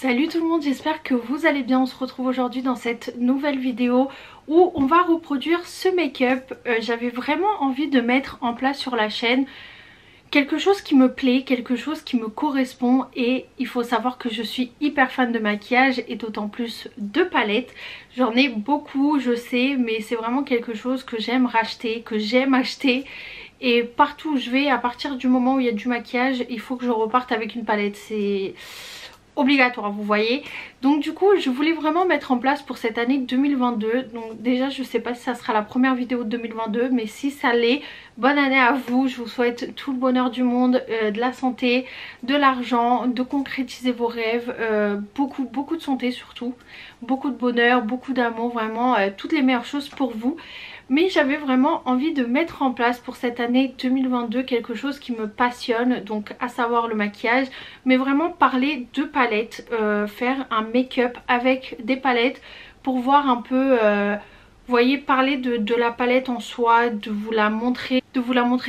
Salut tout le monde, j'espère que vous allez bien. On se retrouve aujourd'hui dans cette nouvelle vidéo où on va reproduire ce make-up. J'avais vraiment envie de mettre en place sur la chaîne quelque chose qui me plaît, quelque chose qui me correspond, et il faut savoir que je suis hyper fan de maquillage et d'autant plus de palettes. J'en ai beaucoup, je sais, mais c'est vraiment quelque chose que j'aime racheter, que j'aime acheter. Et partout où je vais, à partir du moment où il y a du maquillage, il faut que je reparte avec une palette. C'est obligatoire, vous voyez. Donc du coup je voulais vraiment mettre en place pour cette année 2022. Donc déjà je sais pas si ça sera la première vidéo de 2022, mais si ça l'est, bonne année à vous. Je vous souhaite tout le bonheur du monde, de la santé, de l'argent, de concrétiser vos rêves, beaucoup de santé surtout, beaucoup de bonheur, beaucoup d'amour, vraiment toutes les meilleures choses pour vous. Mais j'avais vraiment envie de mettre en place pour cette année 2022 quelque chose qui me passionne, donc à savoir le maquillage, mais vraiment parler de palettes, faire un make-up avec des palettes pour voir un peu, vous voyez, parler de la palette en soi, de vous la montrer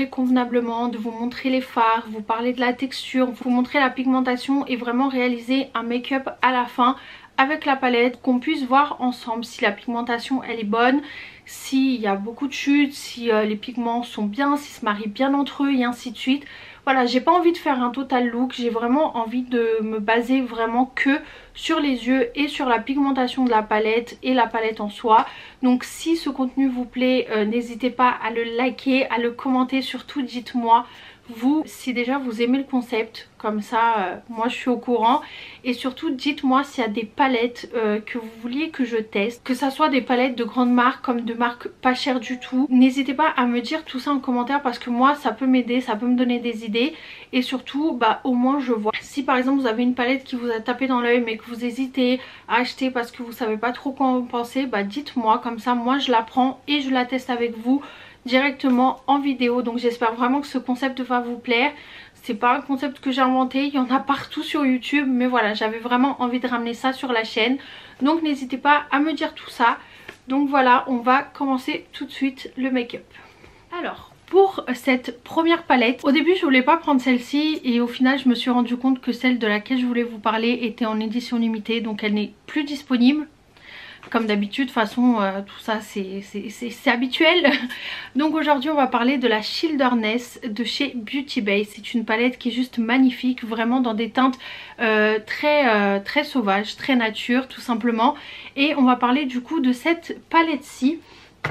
convenablement, de vous montrer les fards, vous parler de la texture, vous montrer la pigmentation et vraiment réaliser un make-up à la fin avec la palette, qu'on puisse voir ensemble si la pigmentation elle est bonne, s'il y a beaucoup de chutes, si les pigments sont bien, s'ils se marient bien entre eux et ainsi de suite. Voilà, j'ai pas envie de faire un total look, j'ai vraiment envie de me baser vraiment que sur les yeux et sur la pigmentation de la palette et la palette en soi. Donc si ce contenu vous plaît, n'hésitez pas à le liker, à le commenter, surtout dites-moi vous si déjà vous aimez le concept, comme ça moi je suis au courant, et surtout dites-moi s'il y a des palettes que vous vouliez que je teste, que ça soit des palettes de grandes marques comme de marques pas chères du tout. N'hésitez pas à me dire tout ça en commentaire parce que moi ça peut m'aider, ça peut me donner des idées, et surtout bah au moins je vois. Si par exemple vous avez une palette qui vous a tapé dans l'œil mais que vous hésitez à acheter parce que vous savez pas trop quoi en penser, bah dites-moi, comme ça moi je la prends et je la teste avec vous directement en vidéo. Donc j'espère vraiment que ce concept va vous plaire. C'est pas un concept que j'ai inventé, il y en a partout sur YouTube, mais voilà, j'avais vraiment envie de ramener ça sur la chaîne. Donc n'hésitez pas à me dire tout ça. Donc voilà, on va commencer tout de suite le make-up. Alors pour cette première palette, au début je voulais pas prendre celle-ci et au final je me suis rendu compte que celle de laquelle je voulais vous parler était en édition limitée, donc elle n'est plus disponible. Comme d'habitude, de toute façon tout ça c'est habituel. Donc aujourd'hui on va parler de la Childerness de chez Beauty Bay. C'est une palette qui est juste magnifique, vraiment dans des teintes très sauvages, très nature tout simplement. Et on va parler du coup de cette palette-ci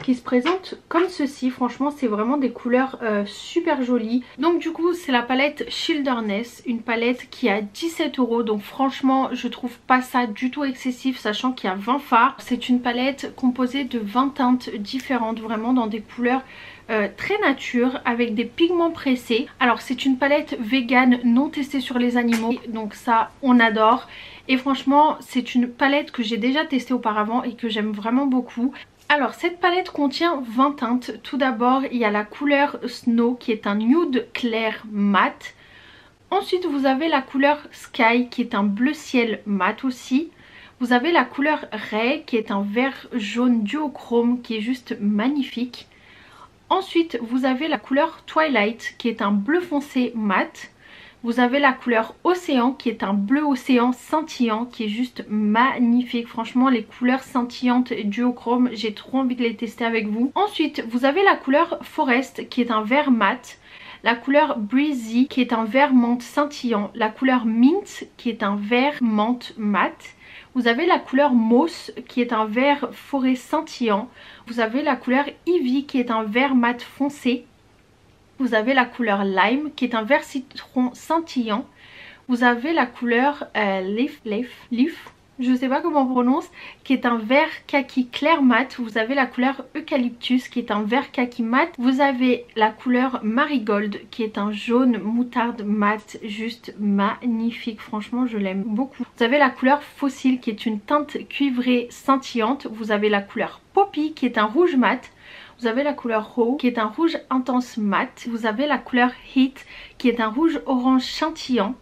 qui se présente comme ceci. Franchement c'est vraiment des couleurs super jolies. Donc du coup c'est la palette Childerness, une palette qui a 17 €. Donc franchement je trouve pas ça du tout excessif, sachant qu'il y a 20 fards. C'est une palette composée de 20 teintes différentes, vraiment dans des couleurs très nature, avec des pigments pressés. Alors c'est une palette vegan non testée sur les animaux, donc ça on adore. Et franchement c'est une palette que j'ai déjà testée auparavant et que j'aime vraiment beaucoup. Alors cette palette contient 20 teintes. Tout d'abord il y a la couleur Snow qui est un nude clair mat. Ensuite vous avez la couleur Sky qui est un bleu ciel mat aussi. Vous avez la couleur Ray qui est un vert jaune duochrome qui est juste magnifique. Ensuite vous avez la couleur Twilight qui est un bleu foncé mat. Vous avez la couleur Océan qui est un bleu océan scintillant qui est juste magnifique. Franchement les couleurs scintillantes duochrome, j'ai trop envie de les tester avec vous. Ensuite vous avez la couleur Forest qui est un vert mat. La couleur Breezy qui est un vert menthe scintillant. La couleur Mint qui est un vert menthe mat. Vous avez la couleur Moss qui est un vert forêt scintillant. Vous avez la couleur Ivy qui est un vert mat foncé. Vous avez la couleur Lime qui est un vert citron scintillant. Vous avez la couleur Leaf, je sais pas comment on prononce, qui est un vert kaki clair mat. Vous avez la couleur Eucalyptus qui est un vert kaki mat. Vous avez la couleur Marigold qui est un jaune moutarde mat, juste magnifique. Franchement je l'aime beaucoup. Vous avez la couleur Fossile qui est une teinte cuivrée scintillante. Vous avez la couleur Poppy qui est un rouge mat. Vous avez la couleur Raw qui est un rouge intense mat. Vous avez la couleur Heat qui est un rouge orange scintillant.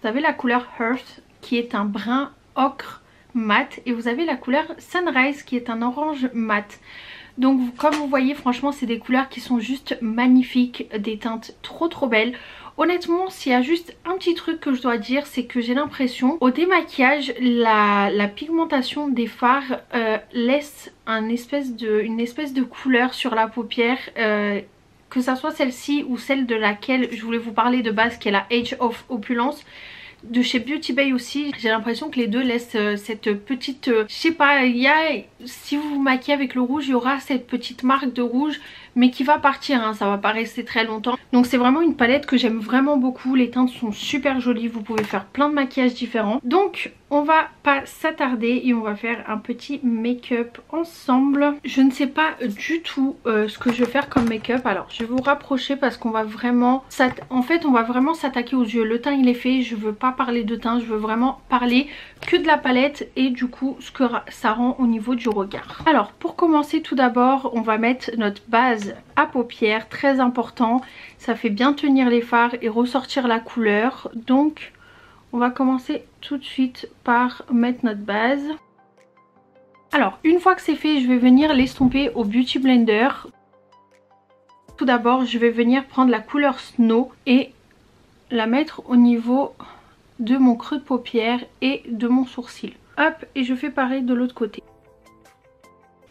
Vous avez la couleur Earth qui est un brun ocre mat. Et vous avez la couleur Sunrise qui est un orange mat. Donc comme vous voyez franchement c'est des couleurs qui sont juste magnifiques, des teintes trop belles. Honnêtement, s'il y a juste un petit truc que je dois dire, c'est que j'ai l'impression au démaquillage, la pigmentation des fards laisse une espèce de couleur sur la paupière. Que ça soit celle-ci ou celle de laquelle je voulais vous parler de base, qui est la Age of Opulence de chez Beauty Bay aussi. J'ai l'impression que les deux laissent cette petite, je sais pas, il y a, si vous vous maquillez avec le rouge, il y aura cette petite marque de rouge mais qui va partir, hein, ça va pas rester très longtemps. Donc c'est vraiment une palette que j'aime vraiment beaucoup, les teintes sont super jolies, vous pouvez faire plein de maquillages différents. Donc on va pas s'attarder et on va faire un petit make-up ensemble. Je ne sais pas du tout ce que je vais faire comme make-up. Alors je vais vous rapprocher parce qu'on va vraiment, en fait on va vraiment s'attaquer aux yeux. Le teint il est fait, je veux pas parler de teint, je veux vraiment parler que de la palette et du coup ce que ça rend au niveau du regard. Alors pour commencer, tout d'abord on va mettre notre base à paupières, très important, ça fait bien tenir les fards et ressortir la couleur. Donc on va commencer tout de suite par mettre notre base. Alors une fois que c'est fait, je vais venir l'estomper au Beauty Blender. Tout d'abord je vais venir prendre la couleur Snow et la mettre au niveau de mon creux de paupière et de mon sourcil. Hop, et je fais pareil de l'autre côté.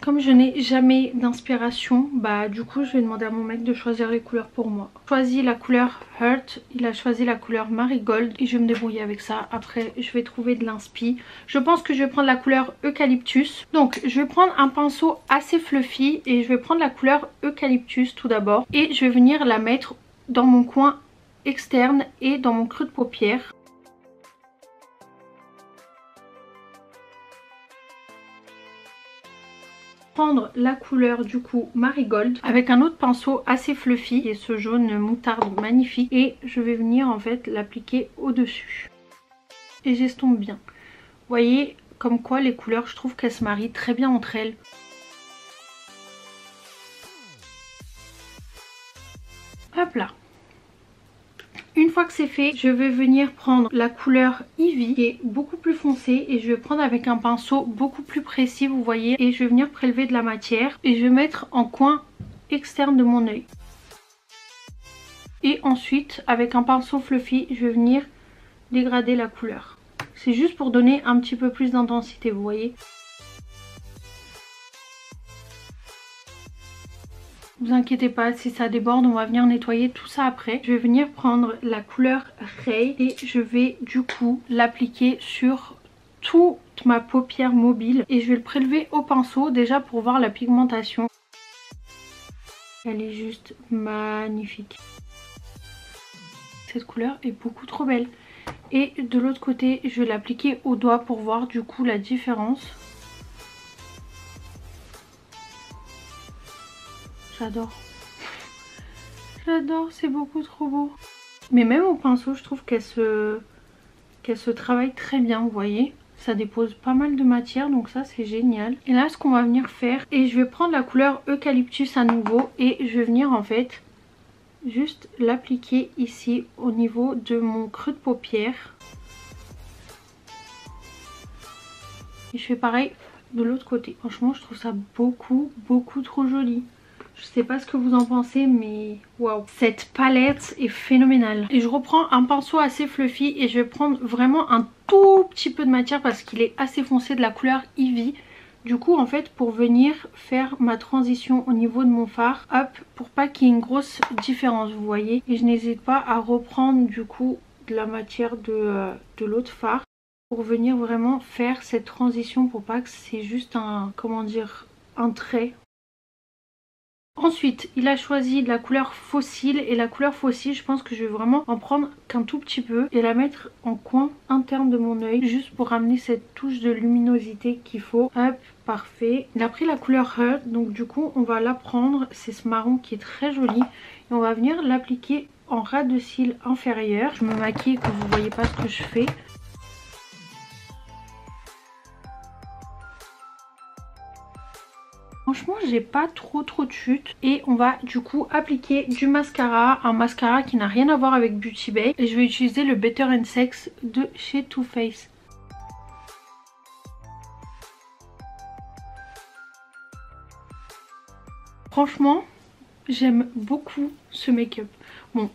Comme je n'ai jamais d'inspiration, bah du coup je vais demander à mon mec de choisir les couleurs pour moi. J'ai choisi la couleur Hurt, il a choisi la couleur Marigold et je vais me débrouiller avec ça. Après je vais trouver de l'inspi. Je pense que je vais prendre la couleur Eucalyptus. Donc je vais prendre un pinceau assez fluffy et je vais prendre la couleur Eucalyptus tout d'abord. Et je vais venir la mettre dans mon coin externe et dans mon creux de paupière. Prendre la couleur du coup Marigold avec un autre pinceau assez fluffy et ce jaune moutarde magnifique et je vais venir en fait l'appliquer au dessus et j'estompe bien. Vous voyez comme quoi les couleurs, je trouve qu'elles se marient très bien entre elles. Hop là. Une fois que c'est fait, je vais venir prendre la couleur Ivy qui est beaucoup plus foncée et je vais prendre avec un pinceau beaucoup plus précis, vous voyez, et je vais venir prélever de la matière et je vais mettre en coin externe de mon œil. Et ensuite, avec un pinceau fluffy, je vais venir dégrader la couleur. C'est juste pour donner un petit peu plus d'intensité, vous voyez. Vous inquiétez pas, si ça déborde, on va venir nettoyer tout ça après. Je vais venir prendre la couleur Ray et je vais du coup l'appliquer sur toute ma paupière mobile. Et je vais le prélever au pinceau déjà pour voir la pigmentation. Elle est juste magnifique. Cette couleur est beaucoup trop belle. Et de l'autre côté, je vais l'appliquer au doigt pour voir du coup la différence. J'adore. J'adore, c'est beaucoup trop beau. Mais même au pinceau, je trouve qu'elle se travaille très bien, vous voyez. Ça dépose pas mal de matière, donc ça c'est génial. Et là, ce qu'on va venir faire, et je vais prendre la couleur Eucalyptus à nouveau, et je vais venir en fait juste l'appliquer ici au niveau de mon creux de paupière. Et je fais pareil de l'autre côté. Franchement, je trouve ça beaucoup trop joli. Je sais pas ce que vous en pensez, mais waouh, cette palette est phénoménale. Et je reprends un pinceau assez fluffy et je vais prendre vraiment un tout petit peu de matière parce qu'il est assez foncé, de la couleur Ivy. Du coup en fait, pour venir faire ma transition au niveau de mon fard, hop, pour pas qu'il y ait une grosse différence, vous voyez. Et je n'hésite pas à reprendre du coup de la matière de l'autre fard pour venir vraiment faire cette transition, pour pas que c'est juste un, comment dire, un trait. Ensuite, il a choisi de la couleur fossile et la couleur fossile, je pense que je vais vraiment en prendre qu'un tout petit peu et la mettre en coin interne de mon œil juste pour ramener cette touche de luminosité qu'il faut. Hop, parfait. Il a pris la couleur Hurt, donc du coup on va la prendre, c'est ce marron qui est très joli et on va venir l'appliquer en ras de cils inférieur. Je me maquille que vous voyez pas ce que je fais. Franchement, j'ai pas trop de chute. Et on va du coup appliquer du mascara. Un mascara qui n'a rien à voir avec Beauty Bay. Et je vais utiliser le Better and Sex de chez Too Faced. Franchement, j'aime beaucoup ce make-up. Bon,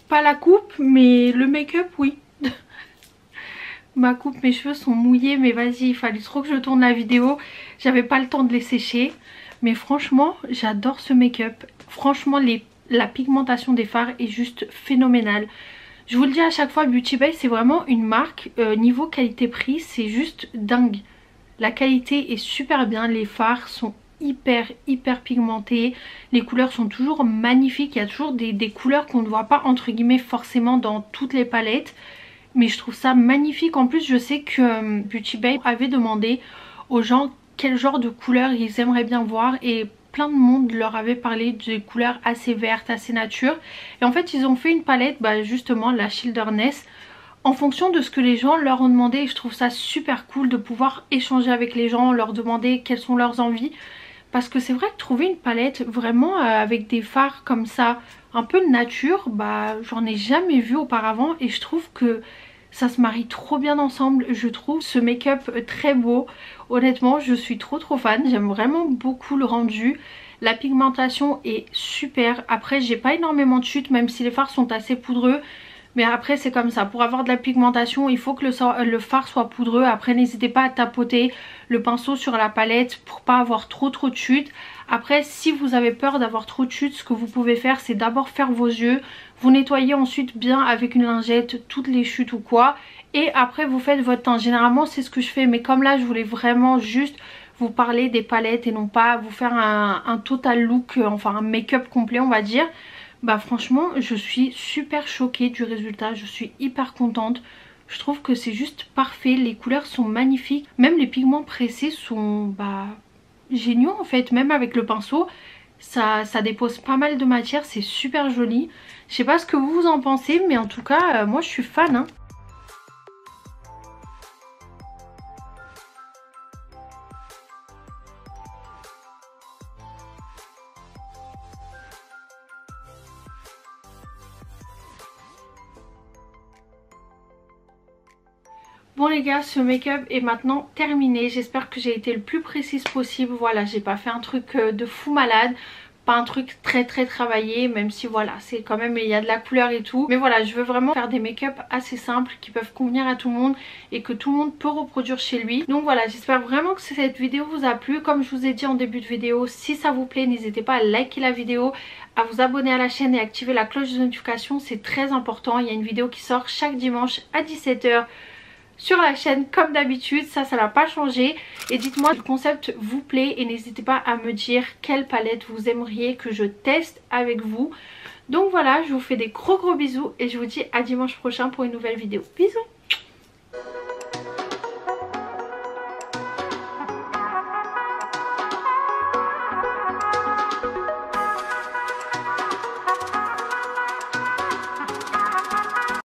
Pas la coupe, mais le make-up, oui. Ma coupe, mes cheveux sont mouillés, mais vas-y, il fallait trop que je tourne la vidéo. J'avais pas le temps de les sécher. Mais franchement, j'adore ce make-up. Franchement, la pigmentation des fards est juste phénoménale. Je vous le dis à chaque fois, Beauty Bay, c'est vraiment une marque. Niveau qualité-prix, c'est juste dingue. La qualité est super bien. Les fards sont hyper pigmentés. Les couleurs sont toujours magnifiques. Il y a toujours des couleurs qu'on ne voit pas entre guillemets forcément dans toutes les palettes. Mais je trouve ça magnifique. En plus, je sais que Beauty Bay avait demandé aux gens quel genre de couleurs ils aimeraient bien voir. Et plein de monde leur avait parlé de couleurs assez vertes, assez nature. Et en fait, ils ont fait une palette, justement, la Childerness, en fonction de ce que les gens leur ont demandé. Et je trouve ça super cool de pouvoir échanger avec les gens, leur demander quelles sont leurs envies. Parce que c'est vrai que trouver une palette vraiment avec des fards comme ça, un peu de nature, j'en ai jamais vu auparavant. Et je trouve que ça se marie trop bien ensemble. Je trouve ce make-up très beau. Honnêtement, je suis trop fan. J'aime vraiment beaucoup le rendu. La pigmentation est super. Après, j'ai pas énormément de chute, même si les fards sont assez poudreux. Mais après, c'est comme ça. Pour avoir de la pigmentation, il faut que le fard soit poudreux. Après, n'hésitez pas à tapoter le pinceau sur la palette pour pas avoir trop de chute. Après, si vous avez peur d'avoir trop de chute, ce que vous pouvez faire, c'est d'abord faire vos yeux. Vous nettoyez ensuite bien avec une lingette toutes les chutes ou quoi. Et après, vous faites votre teint. Généralement, c'est ce que je fais. Mais comme là, je voulais vraiment juste vous parler des palettes et non pas vous faire un total look, enfin un make-up complet, on va dire. Franchement, je suis super choquée du résultat. Je suis hyper contente. Je trouve que c'est juste parfait. Les couleurs sont magnifiques. Même les pigments pressés sont géniaux en fait. Même avec le pinceau, ça dépose pas mal de matière. C'est super joli. Je sais pas ce que vous en pensez, mais en tout cas, moi je suis fan, hein. Bon les gars, ce make-up est maintenant terminé. J'espère que j'ai été le plus précise possible. Voilà, j'ai pas fait un truc de fou malade. Pas un truc très travaillé, même si voilà, c'est quand même, il y a de la couleur et tout. Mais voilà, je veux vraiment faire des make-up assez simples qui peuvent convenir à tout le monde et que tout le monde peut reproduire chez lui. Donc voilà, j'espère vraiment que cette vidéo vous a plu. Comme je vous ai dit en début de vidéo, si ça vous plaît, n'hésitez pas à liker la vidéo, à vous abonner à la chaîne et activer la cloche de notification. C'est très important. Il y a une vidéo qui sort chaque dimanche à 17 h sur la chaîne comme d'habitude, ça n'a pas changé. Et dites-moi si le concept vous plaît et n'hésitez pas à me dire quelle palette vous aimeriez que je teste avec vous. Donc voilà, je vous fais des gros bisous et je vous dis à dimanche prochain pour une nouvelle vidéo. Bisous.